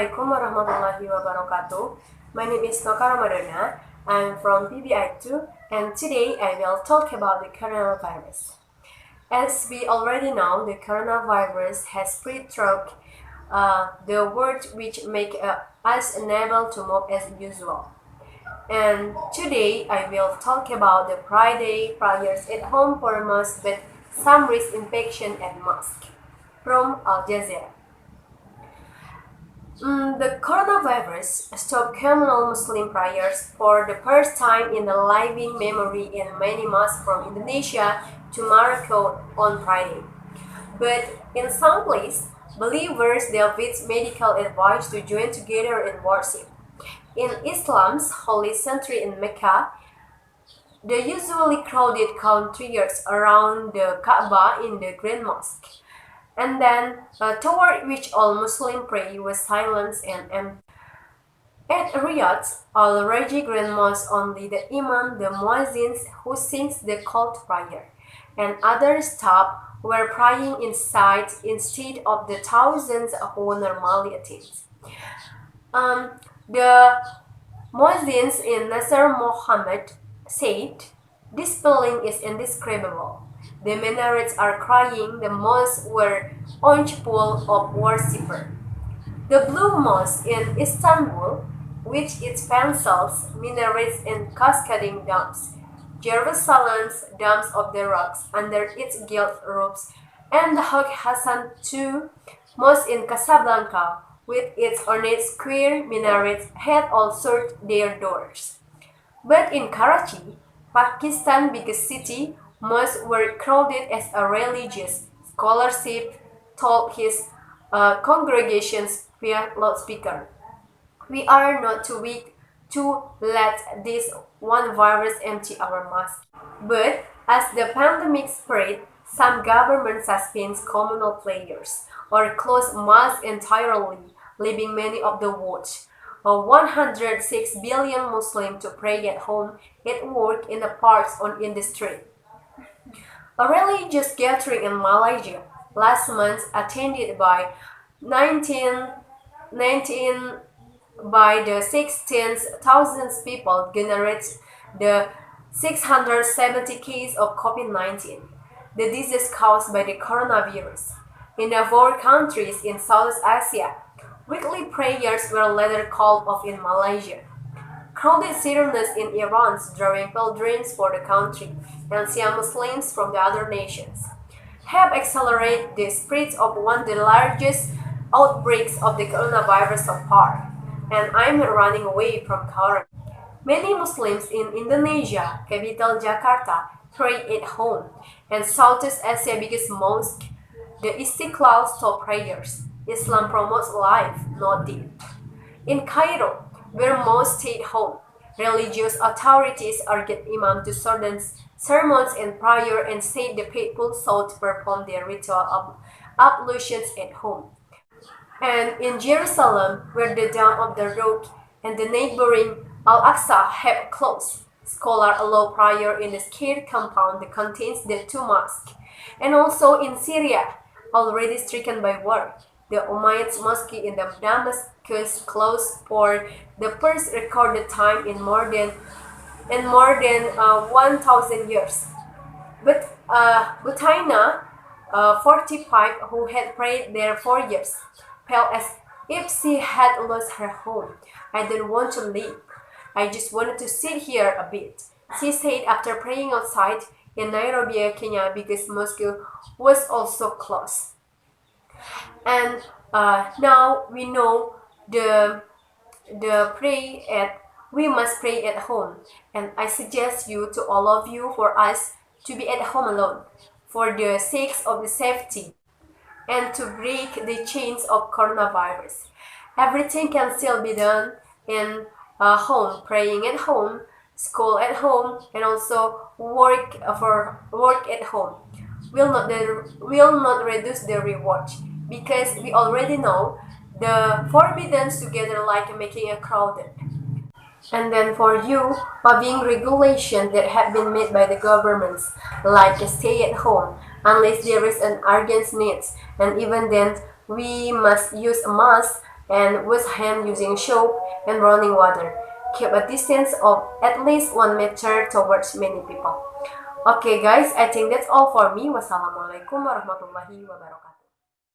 Assalamualaikum warahmatullahi wabarakatuh. My name is Noka Ramadana. I'm from PBI2 and today I will talk about the coronavirus. As we already know, the coronavirus has spread throughout the world, which make us unable to move as usual. And today I will talk about the Friday prayers at home for mosque but some risk infection at mosque. From Al Jazeera. The coronavirus stopped communal Muslim prayers for the first time in the living memory in many mosques from Indonesia to Morocco on Friday. But in some places, believers delved medical advice to join together in worship. In Islam's holy sanctuary in Mecca, the usually crowded courtyards around the Kaaba in the Grand Mosque, and then toward which all Muslims pray was silence and empty. At Riyadh, al-Raji Grand Mosque, only the Imam, the Muezzins who sings the call prayer, and other staff were praying inside instead of the thousands who normally attend. The Muezzins in Nasr Muhammad said, "This feeling is indescribable. The minarets are crying, the mosques were orange full of worshippers." The Blue Mosque in Istanbul, with its pencils, minarets and cascading domes, Jerusalem's Domes of the Rocks under its gilt roofs, and the Haq Hassan II Mosque in Casablanca, with its ornate square minarets, had all shut their doors. But in Karachi, Pakistan's biggest city, mosques were crowded as a religious scholarship told his congregations via loudspeaker. "We are not too weak to let this one virus empty our mosques." But as the pandemic spread, some governments suspended communal prayers or closed mosques entirely, leaving many of the world 106 billion Muslims to pray at home, at work, in the parks, or in the street. A religious gathering in Malaysia last month, attended by 16,000 people, generated the 670 cases of COVID-19, the disease caused by the coronavirus. In the 4 countries in South Asia, weekly prayers were later called off in Malaysia. Crowded ceremonies in Iran drawing pilgrims for the country and Shia Muslims from the other nations have accelerated the spread of one of the largest outbreaks of the coronavirus so far. And I'm running away from corona. Many Muslims in Indonesia, capital Jakarta, pray at home, and Southeast Asia's biggest mosque, the Istiqlal, stop prayers. Islam promotes life, not death. In Cairo, where most stayed home, religious authorities urged imams to shorten sermons and prayer and said the faithful sought to perform their ritual ablutions at home. And in Jerusalem, where the Dome of the Rock and the neighboring Al-Aqsa have closed, scholars allow prayer in the sacred compound that contains the 2 mosques. And also in Syria, already stricken by war, the Umayyad Mosque in the Damascus closed for the first recorded time in more than 1,000 years. But Butaina, 45, who had prayed there for years, felt as if she had lost her home. "I don't want to leave. I just wanted to sit here a bit," she said after praying outside in Nairobi, Kenya, because mosque was also closed. And now we know we must pray at home, and I suggest you to all of you for us to be at home alone for the sake of the safety and to break the chains of coronavirus. Everything can still be done in home, praying at home, school at home, and also work at home will not reduce the reward, because we already know the forbidden together like making a crowded. And then for you, lobbying regulations that have been made by the governments, like stay at home, unless there is an urgent need, and even then we must use a mask and wash hands using soap and running water. Keep a distance of at least 1 meter towards many people. Okay guys, I think that's all for me. Wassalamualaikum warahmatullahi wabarakatuh.